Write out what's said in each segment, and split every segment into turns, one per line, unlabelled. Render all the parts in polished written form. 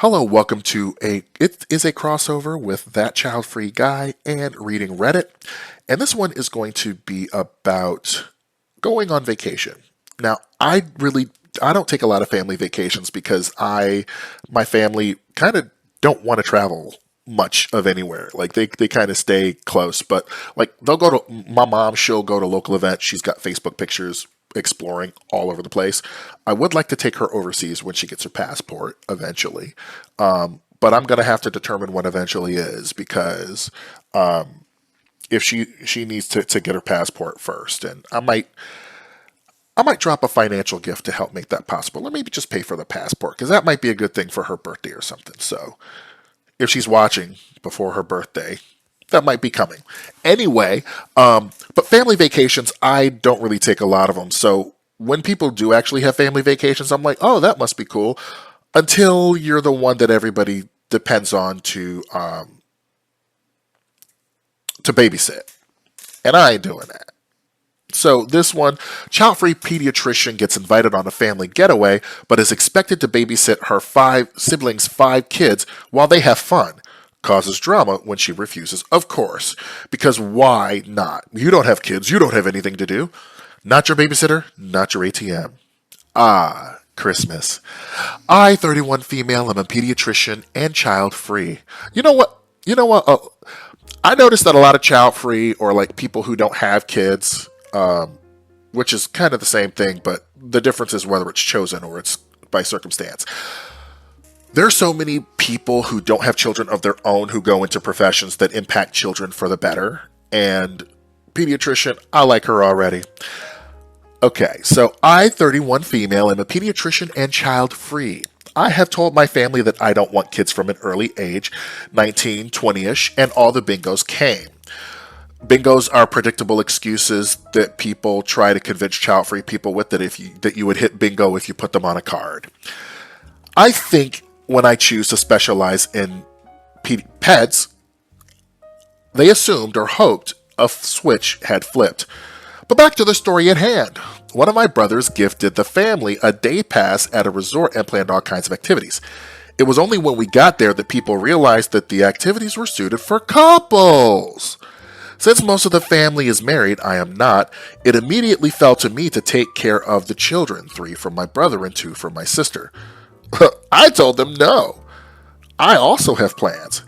Hello, welcome to it is a crossover with That Childfree Guy and Reading Reddit. And this one is going to be about going on vacation. Now, I don't take a lot of family vacations because my family kind of don't want to travel much of anywhere. Like they kind of stay close, but like they'll go to my mom, she'll go to local events. She's got Facebook pictures exploring all over the place. I would like to take her overseas when she gets her passport eventually. But I'm going to have to determine what eventually is because if she needs to get her passport first, and I might drop a financial gift to help make that possible, or maybe just pay for the passport because that might be a good thing for her birthday or something. So if she's watching before her birthday, that might be coming. Anyway, but family vacations, I don't really take a lot of them. So when people do actually have family vacations, I'm like, oh, that must be cool. Until you're the one that everybody depends on to babysit. And I ain't doing that. So this one, child-free pediatrician gets invited on a family getaway, but is expected to babysit her five kids while they have fun. Causes drama when she refuses, of course, because why not? You don't have kids, you don't have anything to do. Not your babysitter, not your ATM. Ah, Christmas. I, 31 female, am a pediatrician and child-free. You know what? I noticed that a lot of child-free or like people who don't have kids, which is kind of the same thing, but the difference is whether it's chosen or it's by circumstance. There's so many people who don't have children of their own who go into professions that impact children for the better. And pediatrician, I like her already. Okay, so I, 31 female, am a pediatrician and child-free. I have told my family that I don't want kids from an early age, 19, 20-ish, and all the bingos came. Bingos are predictable excuses that people try to convince child-free people with that you would hit bingo if you put them on a card. I think when I choose to specialize in pets, they assumed or hoped a switch had flipped. But back to the story at hand. One of my brothers gifted the family a day pass at a resort and planned all kinds of activities. It was only when we got there that people realized that the activities were suited for couples. Since most of the family is married, I am not, it immediately fell to me to take care of the children, 3 from my brother and 2 from my sister. I told them no. I also have plans.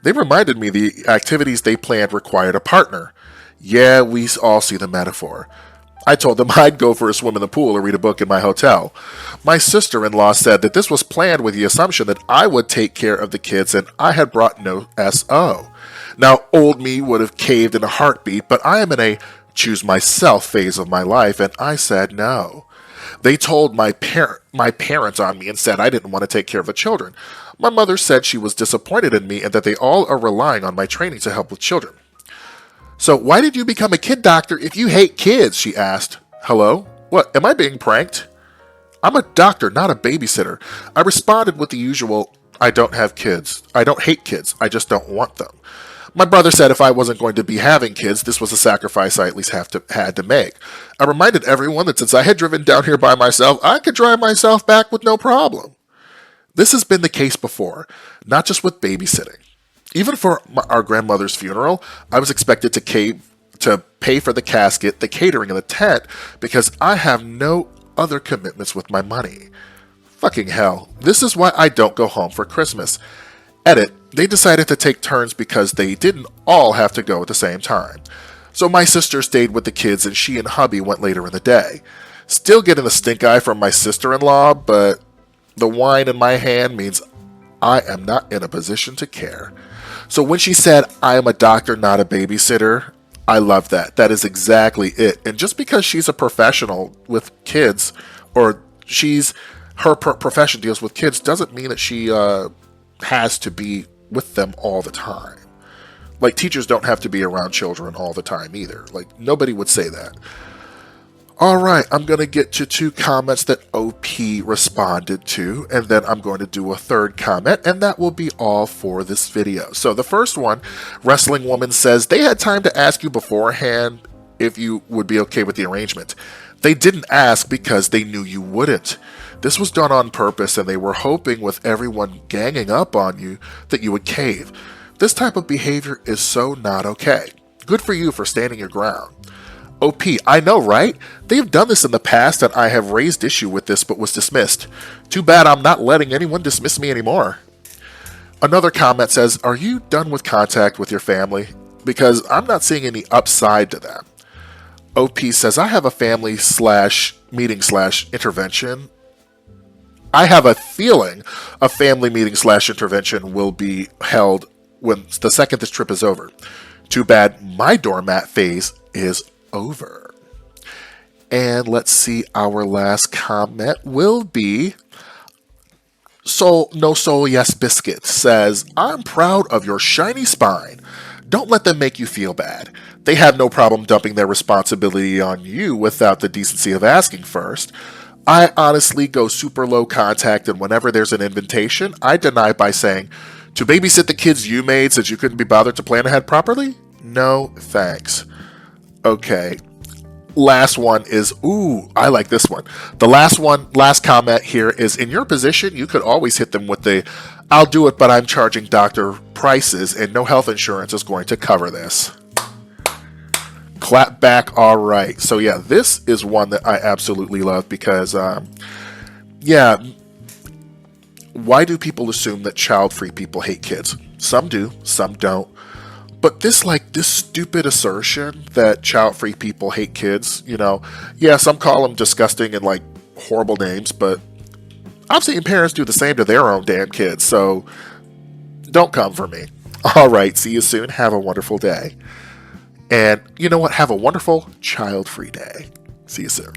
They reminded me the activities they planned required a partner. Yeah, we all see the metaphor. I told them I'd go for a swim in the pool or read a book in my hotel. My sister-in-law said that this was planned with the assumption that I would take care of the kids and I had brought no SO. Now, old me would have caved in a heartbeat, but I am in a choose myself phase of my life, and I said no. They told my parents on me and said I didn't want to take care of the children. My mother said she was disappointed in me and that they all are relying on my training to help with children. So why did you become a kid doctor if you hate kids? She asked. Hello? What, am I being pranked? I'm a doctor, not a babysitter. I responded with the usual, I don't have kids. I don't hate kids. I just don't want them. My brother said if I wasn't going to be having kids, this was a sacrifice I at least had to make. I reminded everyone that since I had driven down here by myself, I could drive myself back with no problem. This has been the case before, not just with babysitting. Even for our grandmother's funeral, I was expected to pay for the casket, the catering, and the tent because I have no other commitments with my money. Fucking hell, this is why I don't go home for Christmas. Edit, they decided to take turns because they didn't all have to go at the same time. So my sister stayed with the kids and she and hubby went later in the day. Still getting the stink eye from my sister-in-law, but the wine in my hand means I am not in a position to care. So when she said, I am a doctor, not a babysitter, I love that. That is exactly it. And just because she's a professional with kids, or her profession deals with kids, doesn't mean that she has to be with them all the time. Like, teachers don't have to be around children all the time either. Like, nobody would say that. Alright, I'm going to get to 2 comments that OP responded to, and then I'm going to do a 3rd comment, and that will be all for this video. So the first one, Wrestling Woman says, they had time to ask you beforehand if you would be okay with the arrangement. They didn't ask because they knew you wouldn't. This was done on purpose, and they were hoping with everyone ganging up on you that you would cave. This type of behavior is so not okay. Good for you for standing your ground. OP, I know, right? They've done this in the past, and I have raised issue with this but was dismissed. Too bad I'm not letting anyone dismiss me anymore. Another comment says, are you done with contact with your family? Because I'm not seeing any upside to that. OP says, I have a family / meeting / intervention. I have a feeling a family meeting / intervention will be held when the second this trip is over. Too bad my doormat phase is over. And let's see, our last comment will be No Soul Yes Biscuit says, I'm proud of your shiny spine. Don't let them make you feel bad. They have no problem dumping their responsibility on you without the decency of asking first. I honestly go super low contact, and whenever there's an invitation, I deny by saying, to babysit the kids you made since you couldn't be bothered to plan ahead properly? No, thanks. Okay. Last one is, ooh, I like this one. The last comment here is, in your position, you could always hit them with the, I'll do it, but I'm charging doctor prices and no health insurance is going to cover this. Clap back, all right. So yeah, this is one that I absolutely love because, yeah, why do people assume that child-free people hate kids? Some do, some don't. But this stupid assertion that child-free people hate kids, yeah, some call them disgusting and horrible names, but I've seen parents do the same to their own damn kids, so don't come for me. All right, see you soon. Have a wonderful day. And you know what? Have a wonderful child-free day. See you soon.